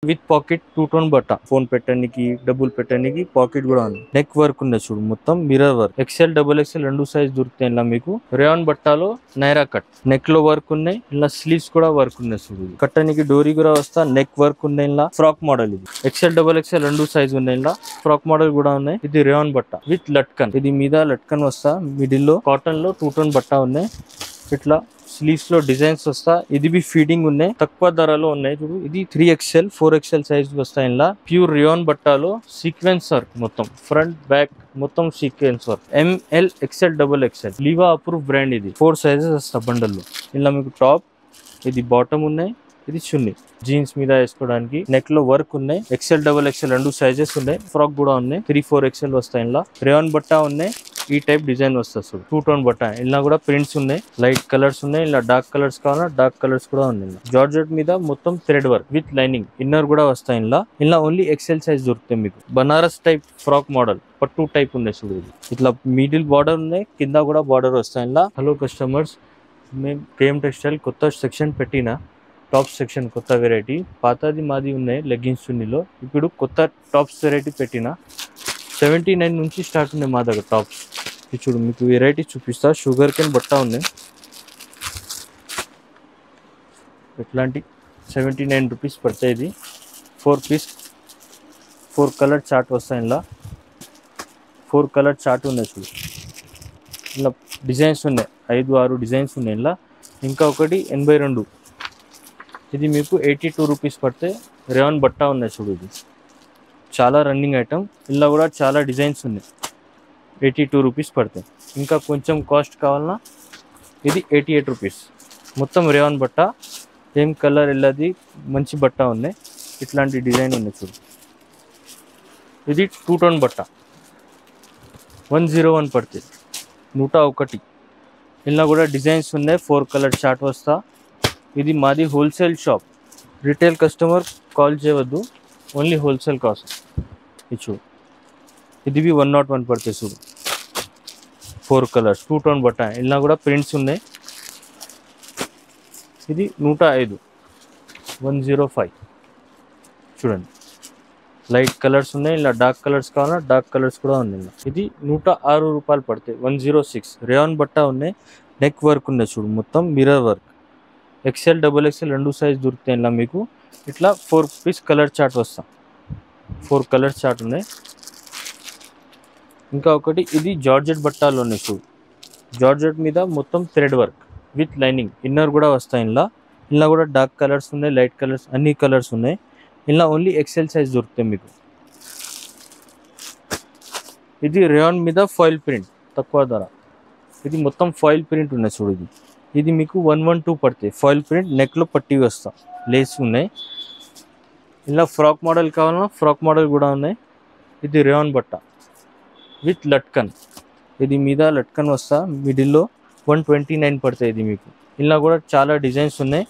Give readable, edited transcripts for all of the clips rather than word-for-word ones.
With pocket two tone బట్ట phone పెట్టడానికి డబ్బులు పెట్టడానికి పాకెట్ కూడా ఉంది. నెక్ వర్క్ ఉంది చూడు, మొత్తం mirror work. XL double XL రెండు సైజ్ దొరుకుతాయి ఇలా మీకు. రేయాన్ బట్టాలో నైరా కట్, నెక్ లో వర్క్ ఉన్నాయి, ఇలా స్లీవ్స్ కూడా వర్క్ ఉన్నాయి చూడు. కట్టడానికి డోరీ కూడా వస్తా, నెక్ వర్క్ ఉన్నాయి, ఇలా ఫ్రాక్ మోడల్. ఇది ఎక్సెల్ డబుల్ ఎక్సెల్ రెండు సైజ్ ఉన్నాయి, ఇలా ఫ్రాక్ మోడల్ కూడా ఉన్నాయి. ఇది రేయాన్ బట్ట విత్ లట్కన్, ఇది మీద లట్కన్ వస్తా, మిడిల్ లో కాటన్ లో టూ టోన్ బట్ట ఉన్నాయి. ఇట్లా స్లీవ్స్ లో డిజైన్స్ వస్తా. ఇది బి ఫీడింగ్ ఉన్నాయి, తక్కువ ధరలో ఉన్నాయి చూడు. ఇది 3XL 4XL సైజ్ వస్తాయి. ఇలా ప్యూర్ రియాన్ బట్టాలో సీక్వెన్స్ వర్క్, మొత్తం ఫ్రంట్ బ్యాక్ మొత్తం sequence work. ML XL double XL లీవా అప్రూవ్ బ్రాండ్. ఇది 4 సైజెస్ వస్తా బండల్ లో. ఇలా మీకు టాప్, ఇది బాటమ్ ఉన్నాయి, ఇది చున్నీ జీన్స్ మీద వేసుకోవడానికి. నెక్ లో వర్క్ ఉన్నాయి. ఎక్సెల్ డబుల్ ఎక్స్ఎల్ రెండు సైజెస్ ఉన్నాయి. ఫ్రాక్ కూడా ఉన్నాయి. 3-4XL వస్తాయి. ఇలా రేయాన్ బట్టా ఉన్నాయి. ఈ టైప్ డిజైన్ వస్తుంది. టూ టోన్ బట్ట, ఇలా కూడా ప్రింట్స్ ఉన్నాయి. లైట్ కలర్స్ ఉన్నాయి, ఇలా డార్క్ కలర్స్ కావాలా డార్క్ కలర్స్ కూడా ఉన్నాయి. జార్జెట్ మీద మొత్తం thread work with lining. Inner కూడా వస్తాయి. ఇలా ఓన్లీ ఎక్సెల్ సైజ్ దొరుకుతాయి మీకు. బనారస్ టైప్ ఫ్రాక్ మోడల్, పట్టు టైప్ ఉన్నాయి చూడు. ఇట్లా మిడిల్ బార్డర్ ఉన్నాయి, కింద కూడా బార్డర్ వస్తాయి. ఇలా హలో కస్టమర్స్, మేము KM టెక్స్టైల్ కొత్త సెక్షన్ పెట్టిన, టాప్స్ సెక్షన్ కొత్త వెరైటీ. పాతది మాది ఉన్నాయి లెగ్గిన్స్ చున్నీలో. ఇప్పుడు కొత్త టాప్స్ వెరైటీ పెట్టిన. 79 నుంచి స్టార్ట్ ఉన్నాయి మా దగ్గర టాప్స్. ఇది చూడు, మీకు వెరైటీ చూపిస్తా. షుగర్ కేన్ బట్ట ఉన్నాయి, ఇట్లాంటి 79 రూపీస్ పడతాయి. ఇది 4 పీస్ 4 కలర్ చార్ట్ వస్తాయి. ఇలా 4 కలర్ చార్ట్ ఉన్నాయి చూడు. ఇలా డిజైన్స్ ఉన్నాయి, 5-6 డిజైన్స్ ఉన్నాయి. ఇలా ఇంకా ఒకటి 82, ఇది మీకు 82 రూపీస్ పడితే. రేయాన్ బట్ట ఉన్నాయి చూడు. ఇది చాలా రన్నింగ్ ఐటమ్. ఇలా కూడా చాలా డిజైన్స్ ఉన్నాయి. 82 రూపీస్ పడతాయి. ఇంకా కొంచెం కాస్ట్ కావాలన్నా ఇది 88 రూపీస్. మొత్తం రేయాన్ బట్ట. సేమ్ కలర్ ఇల్లది మంచి బట్ట ఉన్నాయి. ఇట్లాంటి డిజైన్ ఉన్నాయి చూడు. ఇది టూ టోన్ బట్ట 101 పడుతుంది, 101. ఇలా కూడా డిజైన్స్ ఉన్నాయి. 4 కలర్ చార్ట్ వస్తా. ఇది మాది wholesale shop, retail customer call చేయవద్దు, ఓన్లీ హోల్సేల్ కాస్ట్. ఇది చూడు, ఇది బి 101 పడుతుంది చూడు. 4 కలర్స్ టూ టోన్ బట్ట, ఇలా కూడా ప్రింట్స్ ఉన్నాయి. ఇది 105, 105 చూడండి. లైట్ కలర్స్ ఉన్నాయి, ఇలా డార్క్ కలర్స్ కావాలా డార్క్ కలర్స్ కూడా ఉన్నాయి. ఇది 106 రూపాయలు పడతాయి, 106. రేయాన్ బట్ట ఉన్నాయి. నెక్ వర్క్ ఉన్నాయి చూడు, మొత్తం mirror work. XL double XL రెండు సైజ్ దొరుకుతాయి. ఇలా మీకు ఇట్లా 4 పీస్ కలర్ చార్ట్ వస్తాం. 4 కలర్ చార్ట్ ఉన్నాయి. ఇంకా ఒకటి ఇది జార్జెట్ బట్టాలు ఉన్నాయి చూడు. జార్జెట్ మీద మొత్తం thread work with lining. Inner కూడా వస్తాయి. ఇలా కూడా డార్క్ కలర్స్ ఉన్నాయి, లైట్ కలర్స్, అన్ని కలర్స్ ఉన్నాయి. ఇలా ఓన్లీ ఎక్సెల్ సైజ్ దొరుకుతాయి మీకు. ఇది రేయాన్ మీద ఫాయిల్ ప్రింట్, తక్కువ ధర. ఇది మొత్తం ఫాయిల్ ప్రింట్ ఉన్నాయి చూడు. ఇది మీకు 112 పడతాయి. ఫాయిల్ ప్రింట్, నెక్ లో పట్టి వస్తా, లేస్ ఉన్నాయి. ఇలా ఫ్రాక్ మోడల్ కావాలన్నా ఫ్రాక్ మోడల్ కూడా ఉన్నాయి. ఇది రేయాన్ బట్ట విత్ లట్కన్. ఇది మీద లట్కన్ వస్తా, మిడిల్లో 129 పడతాయి. ఇది మీకు ఇలా కూడా చాలా డిజైన్స్ ఉన్నాయి.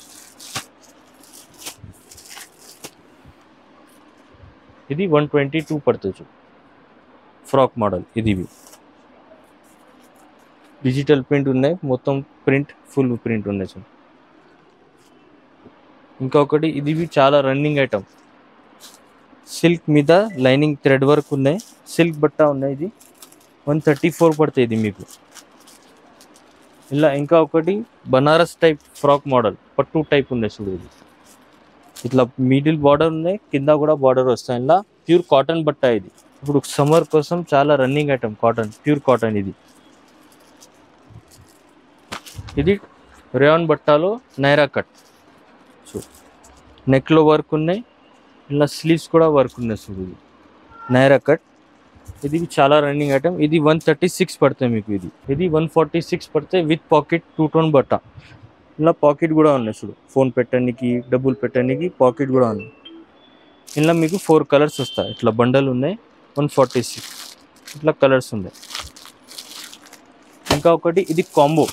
ఇది 122 పడుతుంది ఫ్రాక్ మోడల్. ఇది డిజిటల్ ప్రింట్ ఉన్నాయి, మొత్తం ప్రింట్ ఫుల్ ప్రింట్ ఉన్నాయి సార్. ఇంకా ఒకటి ఇది చాలా రన్నింగ్ ఐటమ్. సిల్క్ మీద లైనింగ్ థ్రెడ్ వర్క్ ఉన్నాయి. సిల్క్ బట్ట ఉన్నాయి. ఇది 134 పడుతుంది ఇది మీకు. ఇలా ఇంకా ఒకటి బనారస్ టైప్ ఫ్రాక్ మోడల్, పట్టు టైప్ ఉన్నాయి చూడు. ఇది ఇట్లా మిడిల్ బార్డర్ ఉన్నాయి, కింద కూడా బార్డర్ వస్తాయి. ఇలా ప్యూర్ కాటన్ బట్ట. ఇది ఇప్పుడు సమ్మర్ కోసం చాలా running item, cotton, pure cotton. ఇది రేయాన్ బట్టాలో నైరా కట్. సో నెక్ లో వర్క్ ఉన్నాయి, ఇలా స్లీవ్స్ కూడా వర్క్ ఉన్నాయి చూడు. ఇది నైరా కట్. ఇది చాలా రన్నింగ్ ఐటమ్. ఇది 136 పడతాయి మీకు. ఇది 146 పడితే విత్ పాకెట్ టూ టోన్ బట్ట. ఇలా పాకెట్ కూడా ఉన్నాయి చూడు, ఫోన్ పెట్టడానికి డబ్బులు పెట్టడానికి పాకెట్ కూడా ఉన్నాయి. ఇలా మీకు 4 కలర్స్ వస్తాయి. ఇట్లా బండల్ ఉన్నాయి, 146 ఇట్లా కలర్స్ ఉన్నాయి. ఇంకా ఒకటి ఇది combo,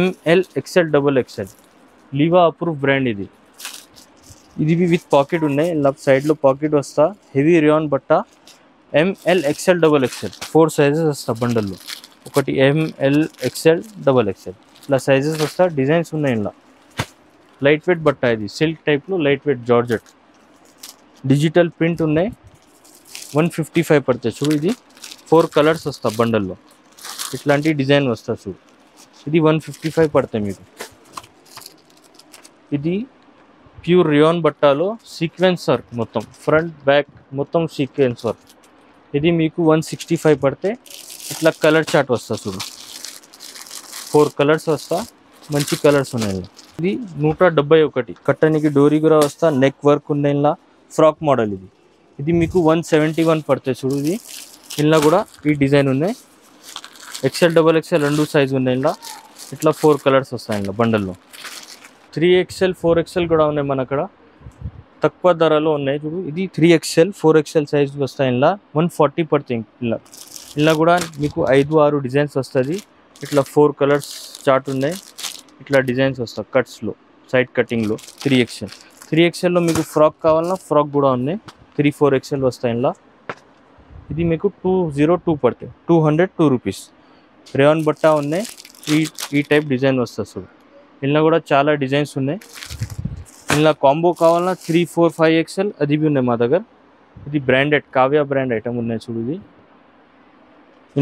ML XL double XL లీవా అప్రూవ్ బ్రాండ్. ఇది విత్ పాకెట్ ఉన్నాయి. ఇలా సైడ్లో పాకెట్ వస్తా. హెవీ రేయాన్ బట్ట. ML XL double XL 4 sizes వస్తా బండల్లో. ఒకటి ML XL డబుల్ ఎక్స్ఎల్ ఇలా సైజెస్ వస్తా. డిజైన్స్ ఉన్నాయి. ఇలా లైట్ వెయిట్ బట్ట. ఇది సిల్క్ టైప్లో light weight georgette. Digital print ఉన్నాయి 155 పడతాయి చూడు. ఇది 4 కలర్స్ వస్తా బండల్లో, ఇట్లాంటి డిజైన్ వస్తా చూడు. ఇది 155 పడతాయి మీకు. ఇది ప్యూర్ రియాన్ బట్టాలో సీక్వెన్స్ వర్క్, మొత్తం ఫ్రంట్ బ్యాక్ మొత్తం సీక్వెన్స్ వర్క్. ఇది మీకు 165 పడితే ఇట్లా కలర్ చార్ట్ వస్తా చూడు. 4 కలర్స్ వస్తా, మంచి కలర్స్ ఉన్నాయి. ఇది 171 కట్టనికి డోరీ కూడా వస్తా, నెక్ వర్క్ ఉన్నాయి. ఇలా ఫ్రాక్ మోడల్ ఇది. ఇది మీకు 171 పడతాయి చూడు. ఇది ఇలా కూడా ఈ డిజైన్ ఉన్నాయి. XL XXL రెండు సైజు ఉన్నాయి. ఇలా ఇట్లా 4 కలర్స్ వస్తాయి ఇలా బండల్లో. 3XL 4XL కూడా ఉన్నాయి మన అక్కడ, తక్కువ ధరలో ఉన్నాయి చూడు. ఇది 3XL 4XL సైజు వస్తాయి. ఇలా 140 పడతాయి. ఇలా కూడా మీకు 5-6 డిజైన్స్ వస్తుంది. ఇట్లా 4 కలర్స్ చార్ట్ ఉన్నాయి. ఇట్లా డిజైన్స్ వస్తాయి కట్స్లో, సైడ్ కటింగ్లో. 3XLలో మీకు ఫ్రాక్ కావాలన్నా ఫ్రాక్ కూడా ఉన్నాయి. 3-4XL వస్తాయి ఇలా. ఇది మీకు 202 పడతాయి, 202 రూపీస్. రేయాన్ బట్టా ఉన్నాయి. ఈ టైప్ డిజైన్ వస్తుంది చూడు. ఇలా కూడా చాలా డిజైన్స్ ఉన్నాయి. ఇలా కాంబో కావాలన్నా 3-4-5XL అది బి ఉన్నాయి మా దగ్గర. ఇది బ్రాండెడ్ కావ్య బ్రాండ్ ఐటమ్ ఉన్నాయి చూడు. ఇది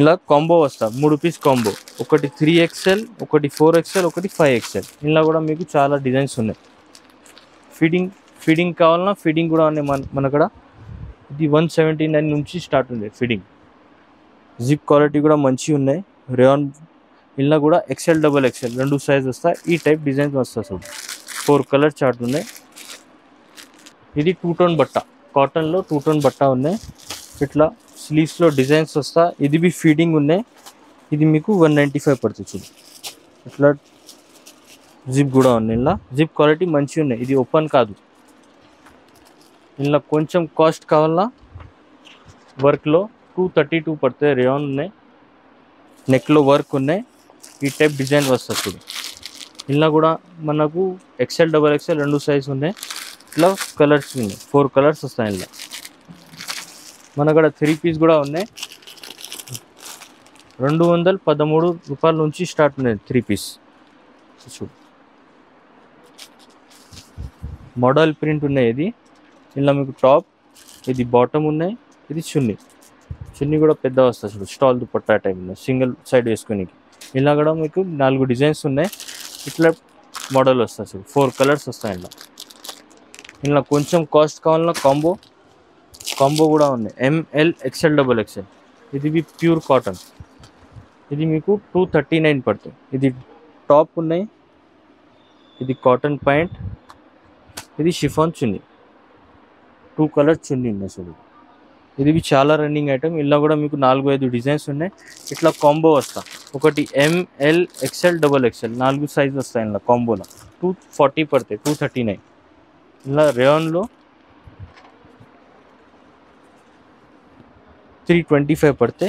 ఇలా కాంబో వస్తా, 3 పీస్ కాంబో. ఒకటి 3XL, ఒకటి 4XL, ఒకటి 5XL. ఇలా కూడా మీకు చాలా డిజైన్స్ ఉన్నాయి. ఫీడింగ్ కావాలన్నా ఫీడింగ్ కూడా ఉన్నాయి మన అక్కడ. ఇది 179 నుంచి స్టార్ట్ ఉంది ఫీడింగ్. జిప్ క్వాలిటీ కూడా మంచిగా ఉన్నాయి. రేయాన్ ఇలా కూడా XL XXL రెండు సైజ్ వస్తాయి. ఈ టైప్ డిజైన్స్ వస్తాయి చూడు. 4 కలర్ చార్ట్ ఉన్నాయి. ఇది 2 టోన్ బట్ట, కాటన్లో 2 టోన్ బట్ట ఉన్నాయి. ఇట్లా స్లీవ్స్లో డిజైన్స్ వస్తా. ఇది బి ఫీడింగ్ ఉన్నాయి. ఇది మీకు 195 పడుతుంది చూడు. ఇట్లా జిప్ కూడా ఉన్నాయి. ఇలా జిప్ క్వాలిటీ మంచిగా ఉన్నాయి. ఇది ఓపెన్ కాదు. ఇలా కొంచెం కాస్ట్ కావాలన్నా వర్క్లో 232 పడుతుంది. రేయాన్ ఉన్నాయి, నెక్లో వర్క్ ఉన్నాయి. ఈ టైప్ డిజైన్ వస్తుంది చూడు. ఇలా కూడా మనకు XL XXL రెండు సైజు ఉన్నాయి. ఇట్లా కలర్స్ ఉన్నాయి, 4 కలర్స్ వస్తాయి. ఇలా మన అక్కడ 3 పీస్ కూడా ఉన్నాయి. 213 రూపాయల నుంచి స్టార్ట్ ఉన్నాయి 3 పీస్ చూడు. మోడల్ ప్రింట్ ఉన్నాయి. ఇది ఇలా మీకు టాప్, ఇది బాటమ్ ఉన్నాయి. ఇది చున్నీ కూడా పెద్ద వస్తుంది చూడు. స్టాల్ దుపట్టా టైప్ ఉన్నాయి, సింగిల్ సైడ్ వేసుకుని. ఇలా కూడా మీకు 4 డిజైన్స్ ఉన్నాయి. ఇట్లా మోడల్ వస్తుంది చూడు. 4 కలర్స్ వస్తాయి. ఇలా కొంచెం కాస్ట్ కావాలన్నా కాంబో కూడా ఉన్నాయి. ML XL XXL. ఇది బి ప్యూర్ కాటన్. ఇది మీకు 239 పడుతుంది. ఇది టాప్ ఉన్నాయి. ఇది కాటన్ ప్యాంట్, ఇది షిఫాన్ చున్నీ. 2 కలర్ చున్నీ ఉన్నాయి చూడు. ఇది బి చాలా రన్నింగ్ ఐటమ్. ఇలా కూడా మీకు 4-5 డిజైన్స్ ఉన్నాయి. ఇట్లా కాంబో వస్తా. ఒకటి ML XL XXL 4 సైజ్ వస్తాయి. ఇలా కాంబోలో 240 పడతాయి, 239. ఇలా రేయాన్లో 325 పడితే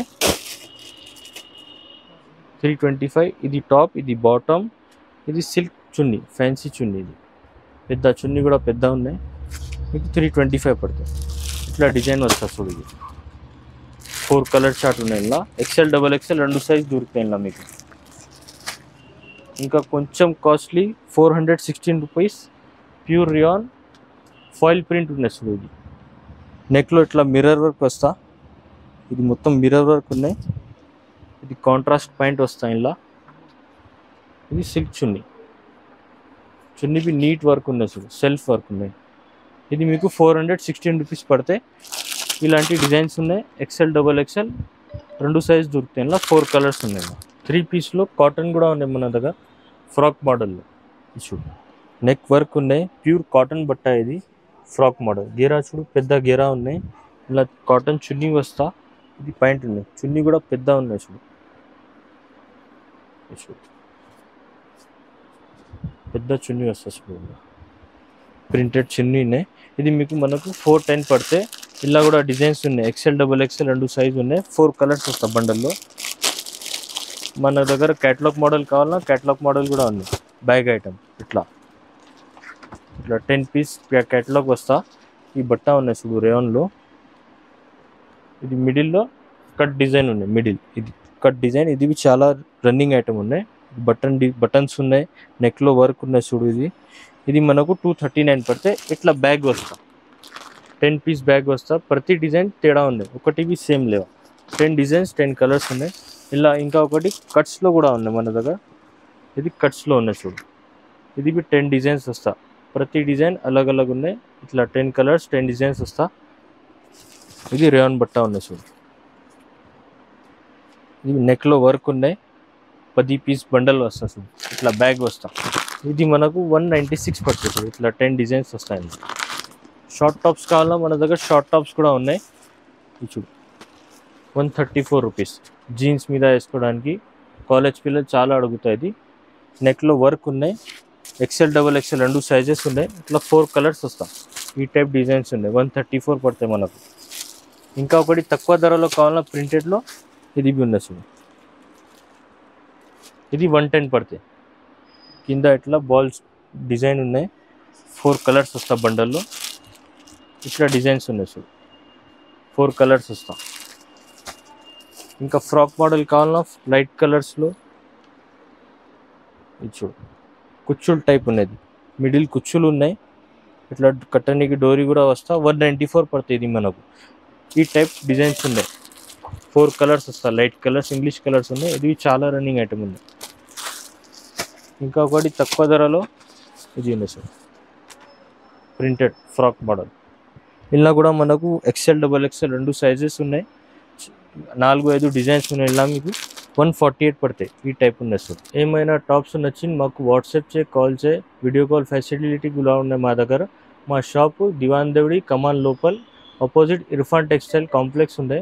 325. ఇది టాప్, ఇది బాటమ్, ఇది సిల్క్ చున్నీ, ఫ్యాన్సీ చున్నీ. ఇది పెద్ద చున్నీ కూడా పెద్ద ఉన్నాయి. మీకు 325 పడుతుంది. ఇట్లా డిజైన్ వస్తుంది చూడు. ఇది 4 కలర్ చార్ట్ ఉన్నాయి. ఇలా XL XXL రెండు సైజ్ దొరుకుతాయి ఇలా మీకు. ఇంకా కొంచెం costly 416 rupees pure rayon foil print ఉన్నాయి చూడు. ఇది నెక్లో ఇట్లా మిర్రర్ వర్క్ వస్తా. ఇది మొత్తం మిర్రర్ వర్క్ ఉన్నాయి. ఇది కాంట్రాస్ట్ పాయింట్ వస్తాయి ఇలా. ఇది సిల్క్ చున్నీ బి నీట్ వర్క్ ఉన్నాయి చూడు, సెల్ఫ్ వర్క్ ఉన్నాయి. ఇది మీకు 416 రూపీస్ పడితే ఇలాంటి డిజైన్స్ ఉన్నాయి. XL XXL రెండు సైజ్ దొరుకుతాయి. ఇలా 4 కలర్స్ ఉన్నాయి. 3 పీస్లో కాటన్ కూడా ఉన్నాయి మన దగ్గర, ఫ్రాక్ మోడల్లో. చూడు నెక్ వర్క్ ఉన్నాయి, ప్యూర్ కాటన్ బట్ట. ఇది ఫ్రాక్ మోడల్. గేరా చూడు, పెద్ద గేరా ఉన్నాయి. ఇలా కాటన్ చున్నీ వస్తా. ఇది ప్యాంట్ ఉన్నాయి. చున్నీ కూడా పెద్ద ఉన్నాయి చూడు. పెద్ద చున్నీ వస్తా చూడు. ప్రింటెడ్ చున్నీ ఉన్నాయి. ఇది మీకు మనకు 410 పడితే. ఇలా కూడా డిజైన్స్ ఉన్నాయి. XL XXL రెండు సైజు ఉన్నాయి. 4 కలర్స్ వస్తాయి బండల్లో. మన దగ్గర క్యాటలాగ్ మోడల్ కావాలన్నా క్యాటలాగ్ మోడల్ కూడా ఉంది. బ్యాగ్ ఐటమ్ ఇట్లా 10 పీస్ క్యాటలాగ్ వస్తా. ఈ బట్ట ఉన్నాయి చూడు రేయాన్లో. ఇది మిడిల్లో కట్ డిజైన్ ఉన్నాయి. ఇది కట్ డిజైన్. ఇది చాలా రన్నింగ్ ఐటమ్ ఉన్నాయి. బటన్స్ ఉన్నాయి, నెక్లో వర్క్ ఉన్నాయి చూడు. ఇది మనకు 239 పడితే. ఇట్లా బ్యాగ్ వస్తా. 10 పీస్ బ్యాగ్ వస్తా. ప్రతి డిజైన్ తేడా ఉంది, ఒకటివి సేమ్ లేవు. 10 డిజైన్స్ 10 కలర్స్ ఉన్నాయి. ఇలా ఇంకా ఒకటి కట్స్లో కూడా ఉన్నాయి మన దగ్గర. ఇది కట్స్లో ఉన్నాయి చూడు. ఇది 10 డిజైన్స్ వస్తా. ప్రతి డిజైన్ అలగ్ అలగ్ ఉన్నాయి. ఇట్లా 10 కలర్స్ 10 డిజైన్స్ వస్తా. ఇది రేయాన్ బట్ట ఉన్నాయి చూడు. ఇది నెక్లో వర్క్ ఉన్నాయి. 10 పీస్ బండల్ వస్తా చూడు. ఇట్లా బ్యాగ్ వస్తా. ఇది మనకు 196 పడుతుంది. ఇట్లా 10 డిజైన్స్ వస్తాయి. షార్ట్ టాప్స్ కావాలా మన దగ్గర షార్ట్ టాప్స్ కూడా ఉన్నాయి. ఇది చూడు 134 రూపీస్. జీన్స్ మీద వేసుకోవడానికి కాలేజ్ పిల్లలు చాలా అడుగుతాయి. ఇది నెక్లో వర్క్ ఉన్నాయి. XL XXL 2 సైజెస్ ఉన్నాయి. ఇట్లా 4 కలర్స్ వస్తాయి. ఈ టైప్ డిజైన్స్ ఉన్నాయి. 134 పడతాయి మనకు. ఇంకా ఒకటి తక్కువ ధరలో కావాలన్నా ప్రింటెడ్లో ఇది ఉన్నాయి చూడు. ఇది 110 పడతాయి. కింద ఇట్లా బాల్స్ డిజైన్ ఉన్నాయి. 4 కలర్స్ వస్తా బండల్లో. ఇట్లా డిజైన్స్ ఉన్నాయి చూడు. 4 కలర్స్ వస్తా. ఇంకా ఫ్రాక్ మోడల్ కావాలన్నా లైట్ కలర్స్లో ఇది చూడు. కుచ్చులు టైప్ ఉన్నది. మిడిల్ కుచ్చులు ఉన్నాయి. ఇట్లా కట్టడానికి డోరీ కూడా వస్తా. 194 పడుతుంది ఇది మనకు. ఈ టైప్ డిజైన్స్ ఉన్నాయి. 4 కలర్స్ వస్తా. లైట్ కలర్స్ ఇంగ్లీష్ కలర్స్ ఉన్నాయి. ఇది చాలా రన్నింగ్ ఐటమ్ ఉంది. ఇంకా ఒకటి తక్కువ ధరలో ఇది ఉంది సార్, ప్రింటెడ్ ఫ్రాక్ మోడల్. ఇలా కూడా మనకు XL XXL 2 సైజెస్ ఉన్నాయి. 4-5 డిజైన్స్ ఉన్నాయి. ఇలా మీకు 148 పడతాయి. ఈ టైప్ ఉన్నాయి సార్. ఏమైనా టాప్స్ నచ్చింది మాకు వాట్సాప్ చేయి, కాల్ చేయి. వీడియో కాల్ ఫెసిలిటీ కూడా ఉన్నాయి మా దగ్గర. మా షాపు దివాన్ దేవుడి కమాన్ లోపల్ ఆపోజిట్ ఇర్ఫాన్ టెక్స్టైల్ కాంప్లెక్స్ ఉంది.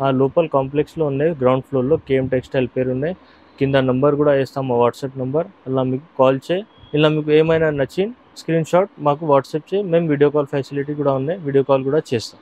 ఆ లోపల్ కాంప్లెక్స్లో ఉన్నాయి. గ్రౌండ్ ఫ్లోర్లో KM టెక్స్టైల్ పేరు ఉన్నాయి. కింద నంబర్ కూడా వేస్తాం, మా వాట్సాప్ నంబర్. అలా మీకు కాల్ చేయి. ఇలా మీకు ఏమైనా నచ్చింది స్క్రీన్ షాట్ మాకు వాట్సాప్ చేయి. మేము వీడియో కాల్ ఫెసిలిటీ కూడా ఉన్నాయి. వీడియో కాల్ కూడా చేస్తాం.